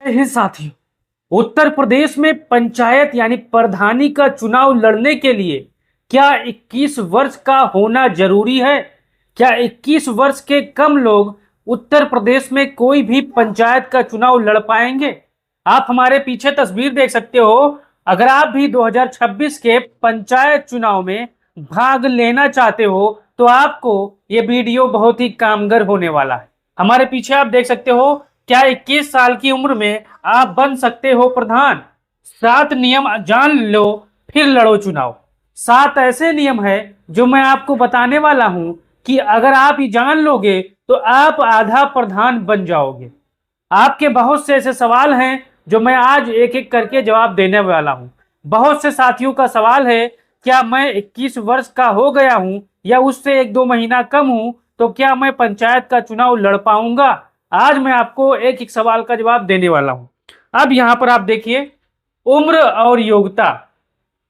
ही साथियों, उत्तर प्रदेश में पंचायत यानी प्रधानी का चुनाव लड़ने के लिए क्या 21 वर्ष का होना जरूरी है? क्या 21 वर्ष के कम लोग उत्तर प्रदेश में कोई भी पंचायत का चुनाव लड़ पाएंगे? आप हमारे पीछे तस्वीर देख सकते हो। अगर आप भी 2026 के पंचायत चुनाव में भाग लेना चाहते हो तो आपको ये वीडियो बहुत ही कामगर होने वाला है। हमारे पीछे आप देख सकते हो, क्या 21 साल की उम्र में आप बन सकते हो प्रधान? 7 नियम जान लो, फिर लड़ो चुनाव। 7 ऐसे नियम है जो मैं आपको बताने वाला हूं कि अगर आप ये जान लोगे तो आप आधा प्रधान बन जाओगे। आपके बहुत से ऐसे सवाल हैं जो मैं आज एक एक करके जवाब देने वाला हूं। बहुत से साथियों का सवाल है, क्या मैं 21 वर्ष का हो गया हूं या उससे 1-2 महीना कम हूं तो क्या मैं पंचायत का चुनाव लड़ पाऊंगा? आज मैं आपको एक एक सवाल का जवाब देने वाला हूं। अब यहां पर आप देखिए, उम्र और योग्यता,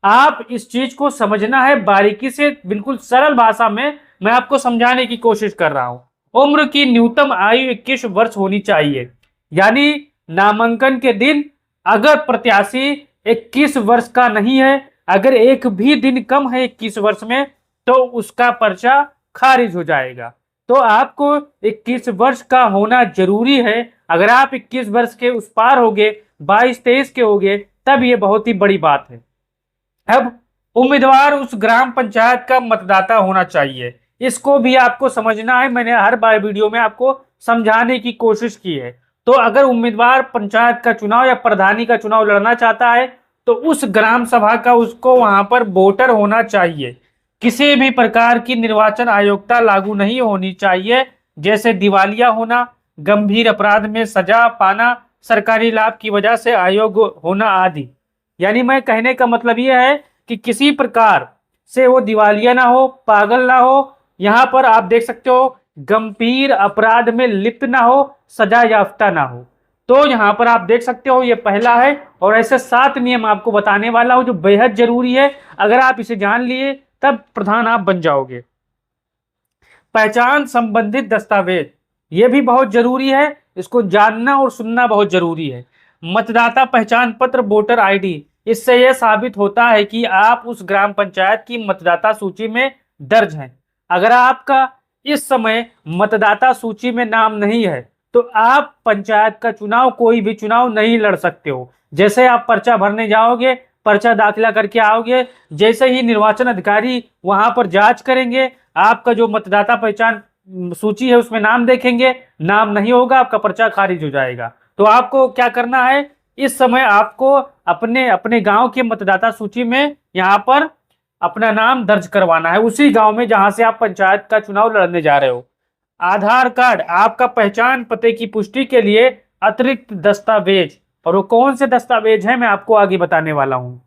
आप इस चीज को समझना है बारीकी से। बिल्कुल सरल भाषा में मैं आपको समझाने की कोशिश कर रहा हूं। उम्र की न्यूनतम आयु 21 वर्ष होनी चाहिए, यानी नामांकन के दिन अगर प्रत्याशी 21 वर्ष का नहीं है, अगर एक भी दिन कम है 21 वर्ष में, तो उसका पर्चा खारिज हो जाएगा। तो आपको 21 वर्ष का होना जरूरी है। अगर आप 21 वर्ष के उस पार होगे, 22-23 के होगे, तब ये बहुत ही बड़ी बात है। अब उम्मीदवार उस ग्राम पंचायत का मतदाता होना चाहिए, इसको भी आपको समझना है। मैंने हर बार वीडियो में आपको समझाने की कोशिश की है। तो अगर उम्मीदवार पंचायत का चुनाव या प्रधानी का चुनाव लड़ना चाहता है तो उस ग्राम सभा का उसको वहां पर वोटर होना चाहिए। किसी भी प्रकार की निर्वाचन आयोग्यता लागू नहीं होनी चाहिए, जैसे दिवालिया होना, गंभीर अपराध में सजा पाना, सरकारी लाभ की वजह से अयोग्य होना आदि। यानी मैं कहने का मतलब यह है कि किसी प्रकार से वो दिवालिया ना हो, पागल ना हो, यहाँ पर आप देख सकते हो गंभीर अपराध में लिप्त ना हो, सजा याफ्ता ना हो। तो यहाँ पर आप देख सकते हो ये पहला है। और ऐसे 7 नियम आपको बताने वाला हूं जो बेहद जरूरी है। अगर आप इसे जान लिए तब प्रधान आप बन जाओगे। पहचान संबंधित दस्तावेज, ये भी बहुत जरूरी है, इसको जानना और सुनना बहुत जरूरी है। मतदाता पहचान पत्र, वोटर आईडी, इससे यह साबित होता है कि आप उस ग्राम पंचायत की मतदाता सूची में दर्ज हैं। अगर आपका इस समय मतदाता सूची में नाम नहीं है तो आप पंचायत का चुनाव, कोई भी चुनाव नहीं लड़ सकते हो। जैसे आप पर्चा भरने जाओगे, पर्चा दाखिला करके आओगे, जैसे ही निर्वाचन अधिकारी वहां पर जांच करेंगे, आपका जो मतदाता पहचान सूची है उसमें नाम देखेंगे, नाम नहीं होगा, आपका पर्चा खारिज हो जाएगा। तो आपको क्या करना है, इस समय आपको अपने अपने गांव के मतदाता सूची में यहाँ पर अपना नाम दर्ज करवाना है, उसी गांव में जहां से आप पंचायत का चुनाव लड़ने जा रहे हो। आधार कार्ड आपका पहचान पते की पुष्टि के लिए अतिरिक्त दस्तावेज, और वो कौन से दस्तावेज हैं मैं आपको आगे बताने वाला हूं।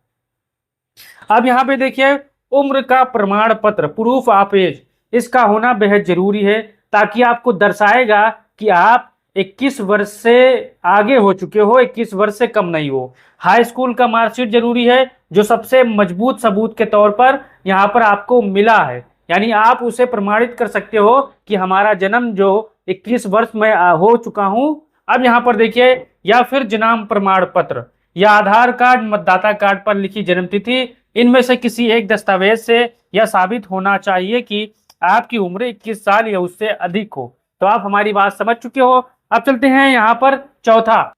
अब यहाँ पे देखिए, उम्र का प्रमाण पत्र, प्रूफ ऑफ एज, इसका होना बेहद जरूरी है, ताकि आपको दर्शाएगा कि आप 21 वर्ष से आगे हो चुके हो, 21 वर्ष से कम नहीं हो। हाई स्कूल का मार्कशीट जरूरी है, जो सबसे मजबूत सबूत के तौर पर यहाँ पर आपको मिला है, यानी आप उसे प्रमाणित कर सकते हो कि हमारा जन्म जो 21 वर्ष में हो चुका हूं। अब यहाँ पर देखिए, या फिर जन्म प्रमाण पत्र या आधार कार्ड, मतदाता कार्ड पर लिखी जन्मतिथि, इनमें से किसी एक दस्तावेज से यह साबित होना चाहिए कि आपकी उम्र 21 साल या उससे अधिक हो। तो आप हमारी बात समझ चुके हो। अब चलते हैं यहाँ पर चौथा,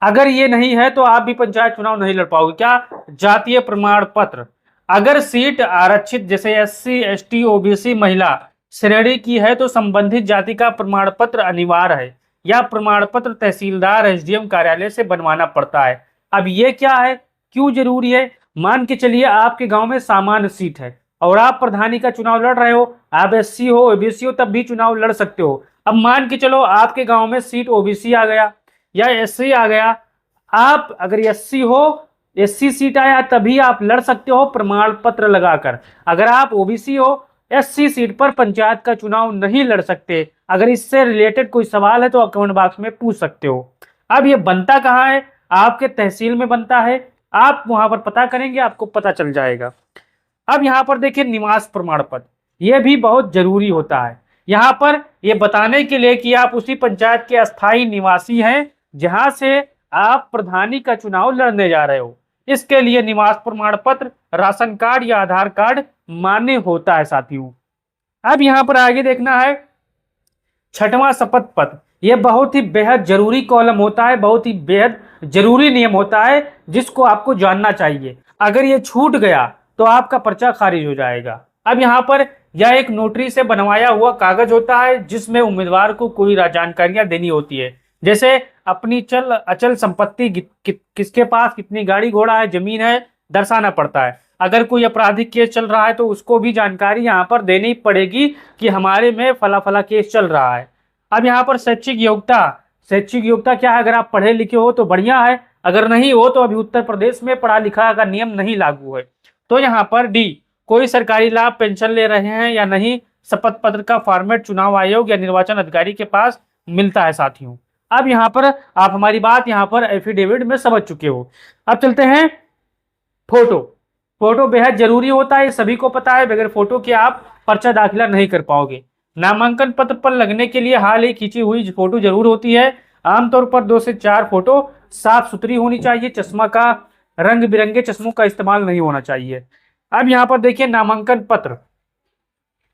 अगर ये नहीं है तो आप भी पंचायत चुनाव नहीं लड़ पाओगे। क्या? जातीय प्रमाण पत्र, अगर सीट आरक्षित जैसे SC ST OBC महिला श्रेणी की है तो संबंधित जाति का प्रमाण पत्र अनिवार्य है। यह प्रमाण पत्र तहसीलदार SDM कार्यालय से बनवाना पड़ता है। अब ये क्या है, क्यों जरूरी है? मान के चलिए आपके गांव में सामान्य सीट है और आप प्रधानी का चुनाव लड़ रहे हो, आप SC हो OBC हो तब भी चुनाव लड़ सकते हो। अब मान के चलो आपके गांव में सीट OBC आ गया या SC आ गया, आप अगर SC हो, SC सीट आया तभी आप लड़ सकते हो प्रमाण पत्र लगाकर। अगर आप OBC हो, SC सीट पर पंचायत का चुनाव नहीं लड़ सकते। अगर इससे रिलेटेड कोई सवाल है तो कमेंट बॉक्स में पूछ सकते हो। अब ये बनता कहाँ है? आपके तहसील में बनता है, आप वहां पर पता करेंगे, आपको पता चल जाएगा। अब यहाँ पर देखिए, निवास प्रमाण पत्र, यह भी बहुत जरूरी होता है। यहाँ पर यह बताने के लिए कि आप उसी पंचायत के अस्थायी निवासी हैं, जहां से आप प्रधानी का चुनाव लड़ने जा रहे हो। इसके लिए निवास प्रमाण पत्र, राशन कार्ड या आधार कार्ड मान्य होता है साथियों। अब यहाँ पर आगे देखना है छठवां शपथ पत्र। यह बहुत ही बेहद जरूरी कॉलम होता है, बहुत ही बेहद जरूरी नियम होता है जिसको आपको जानना चाहिए। अगर ये छूट गया तो आपका पर्चा खारिज हो जाएगा। अब यहाँ पर यह एक नोटरी से बनवाया हुआ कागज होता है जिसमें उम्मीदवार को कोई जानकारियां देनी होती है, जैसे अपनी चल अचल संपत्ति किसके पास कितनी गाड़ी घोड़ा है, जमीन है, दर्शाना पड़ता है। अगर कोई आपराधिक केस चल रहा है तो उसको भी जानकारी यहाँ पर देनी पड़ेगी कि हमारे में फला फला केस चल रहा है। अब यहाँ पर शैक्षिक योग्यता क्या है? अगर आप पढ़े लिखे हो तो बढ़िया है, अगर नहीं हो तो अभी उत्तर प्रदेश में पढ़ा लिखा का नियम नहीं लागू है। तो यहाँ पर डी, कोई सरकारी लाभ पेंशन ले रहे हैं या नहीं, शपथ पत्र का फॉर्मेट चुनाव आयोग या निर्वाचन अधिकारी के पास मिलता है साथियों। अब यहाँ पर आप हमारी बात यहाँ पर एफिडेविट में समझ चुके हो। अब चलते हैं फोटो बेहद जरूरी होता है, सभी को पता है, बगैर फोटो के आप पर्चा दाखिला नहीं कर पाओगे। नामांकन पत्र पर लगने के लिए हाल ही खींची हुई फोटो जरूर होती है। आमतौर पर 2 से 4 फोटो साफ सुथरी होनी चाहिए। चश्मा का रंग बिरंगे चश्मों का इस्तेमाल नहीं होना चाहिए। अब यहाँ पर देखिए नामांकन पत्र,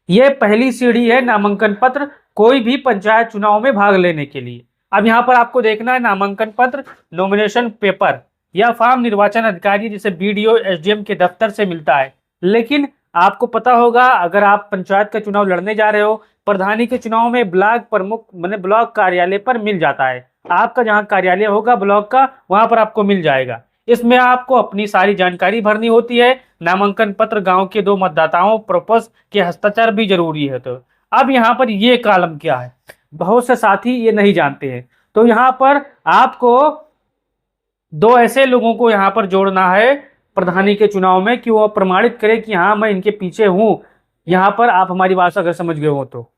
यह पहली सीढ़ी है नामांकन पत्र कोई भी पंचायत चुनाव में भाग लेने के लिए। अब यहाँ पर आपको देखना है नामांकन पत्र, नॉमिनेशन पेपर या फॉर्म निर्वाचन अधिकारी जैसे बीडीओ एसडीएम के दफ्तर से मिलता है। लेकिन आपको पता होगा अगर आप पंचायत का चुनाव लड़ने जा रहे हो, प्रधानी के चुनाव में ब्लॉक प्रमुख माने ब्लॉक कार्यालय पर मिल जाता है। आपका जहाँ कार्यालय होगा ब्लॉक का वहां पर आपको मिल जाएगा। इसमें आपको अपनी सारी जानकारी भरनी होती है। नामांकन पत्र गांव के 2 मतदाताओं प्रोपस के हस्ताक्षर भी जरूरी है। तो अब यहाँ पर ये कॉलम क्या है, बहुत से साथी ये नहीं जानते हैं। तो यहाँ पर आपको 2 ऐसे लोगों को यहाँ पर जोड़ना है प्रधानी के चुनाव में कि वो प्रमाणित करे कि हाँ मैं इनके पीछे हूं। यहाँ पर आप हमारी भाषा अगर समझ गए हो तो।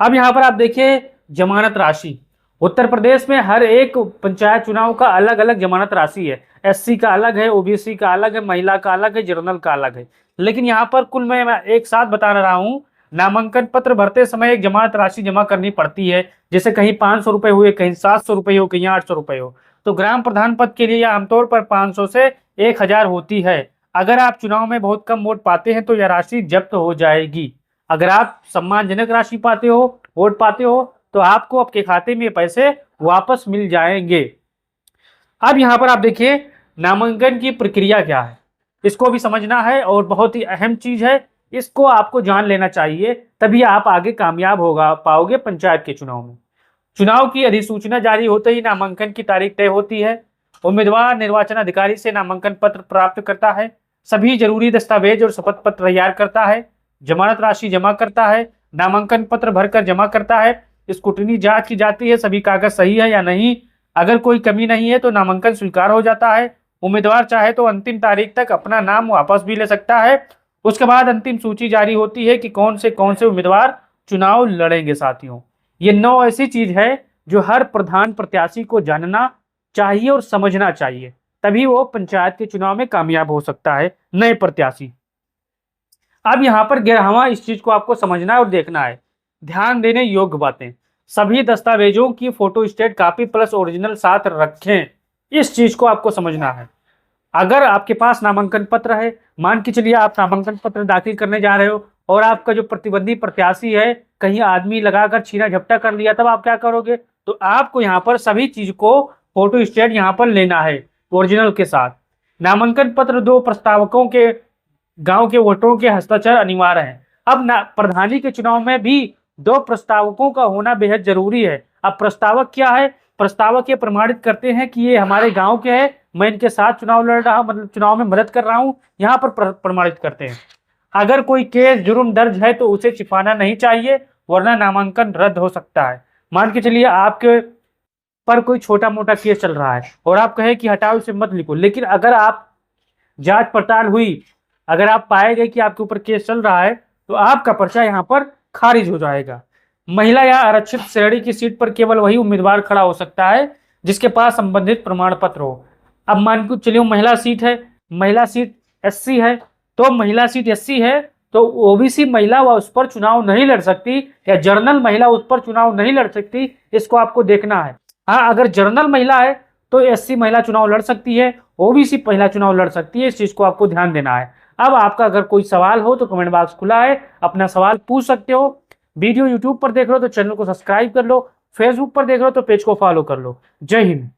अब यहाँ पर आप देखिए जमानत राशि। उत्तर प्रदेश में हर एक पंचायत चुनाव का अलग अलग जमानत राशि है। एससी का अलग है, ओबीसी का अलग है, महिला का अलग है, जनरल का अलग है। लेकिन यहाँ पर कुल मैं एक साथ बता रहा हूँ, नामांकन पत्र भरते समय एक जमानत राशि जमा करनी पड़ती है। जैसे कहीं 500 रुपए हुए, कहीं 700 रुपए हो, कहीं 800 रुपए हो। तो ग्राम प्रधान पद के लिए आमतौर पर 500 से 1000 होती है। अगर आप चुनाव में बहुत कम वोट पाते हैं तो यह राशि जब्त हो जाएगी। अगर आप सम्मानजनक राशि पाते हो, वोट पाते हो, तो आपको आपके खाते में पैसे वापस मिल जाएंगे। अब यहाँ पर आप देखिए नामांकन की प्रक्रिया क्या है, इसको भी समझना है और बहुत ही अहम चीज है, इसको आपको जान लेना चाहिए, तभी आप आगे कामयाब होगा पाओगे पंचायत के चुनाव में। चुनाव की अधिसूचना जारी होते ही नामांकन की तारीख तय होती है। उम्मीदवार निर्वाचन अधिकारी से नामांकन पत्र प्राप्त करता है, सभी जरूरी दस्तावेज और शपथ पत्र तैयार करता है, जमानत राशि जमा करता है, नामांकन पत्र भरकर जमा करता है। स्क्रूटनी जांच की जाती है सभी कागज सही है या नहीं। अगर कोई कमी नहीं है तो नामांकन स्वीकार हो जाता है। उम्मीदवार चाहे तो अंतिम तारीख तक अपना नाम वापस भी ले सकता है। उसके बाद अंतिम सूची जारी होती है कि कौन से उम्मीदवार चुनाव लड़ेंगे। साथियों, ये 9 ऐसी चीज है जो हर प्रधान प्रत्याशी को जानना चाहिए और समझना चाहिए, तभी वो पंचायत के चुनाव में कामयाब हो सकता है नए प्रत्याशी। अब यहाँ पर 11वां इस चीज को आपको समझना है और देखना है। ध्यान देने योग्य बातें, सभी दस्तावेजों की photo state copy plus original साथ रखें। इस चीज को आपको समझना है। अगर आपके पास नामांकन पत्र है, मान के चलिए आप नामांकन पत्र दाखिल करने जा रहे हो और आपका जो प्रतिबंधी प्रत्याशी है कहीं आदमी लगाकर छीना झपटा कर लिया, तब आप क्या करोगे? तो आपको यहाँ पर सभी चीज को फोटो स्टेट यहाँ पर लेना है ओरिजिनल के साथ। नामांकन पत्र 2 प्रस्तावकों के गांव के वोटरों के हस्ताक्षर अनिवार्य है। अब प्रधानी के चुनाव में भी 2 प्रस्तावकों का होना बेहद जरूरी है। अब प्रस्तावक क्या है? प्रस्तावक ये प्रमाणित करते हैं कि ये हमारे गांव के हैं, मैं इनके साथ चुनाव लड़ रहा हूं, मतलब चुनाव में मदद कर रहा हूं, यहाँ पर प्रमाणित करते हैं। अगर कोई केस जुर्म दर्ज है तो उसे छिपाना नहीं चाहिए, वरना नामांकन रद्द हो सकता है। मान के चलिए आपके पर कोई छोटा मोटा केस चल रहा है और आप कहें कि हटाओ इसे मत लिखो, लेकिन अगर आप जांच पड़ताल हुई, अगर आप पाए गए कि आपके ऊपर केस चल रहा है तो आपका पर्चा यहाँ पर खारिज हो जाएगा। महिला या आरक्षित श्रेणी की सीट पर केवल वही उम्मीदवार खड़ा हो सकता है जिसके पास संबंधित प्रमाण पत्र हो। अब मान के चलिए महिला सीट है, महिला सीट एससी है, तो महिला सीट एससी है तो ओबीसी महिला वह उस पर चुनाव नहीं लड़ सकती, या जनरल महिला उस पर चुनाव नहीं लड़ सकती। इसको आपको देखना है। हाँ, अगर जनरल महिला है तो एससी महिला चुनाव लड़ सकती है, ओबीसी महिला चुनाव लड़ सकती है। इस चीज को आपको ध्यान देना है। अब आपका अगर कोई सवाल हो तो कमेंट बॉक्स खुला है, अपना सवाल पूछ सकते हो। वीडियो यूट्यूब पर देख रहे हो तो चैनल को सब्सक्राइब कर लो, फेसबुक पर देख रहे हो तो पेज को फॉलो कर लो। जय हिंद।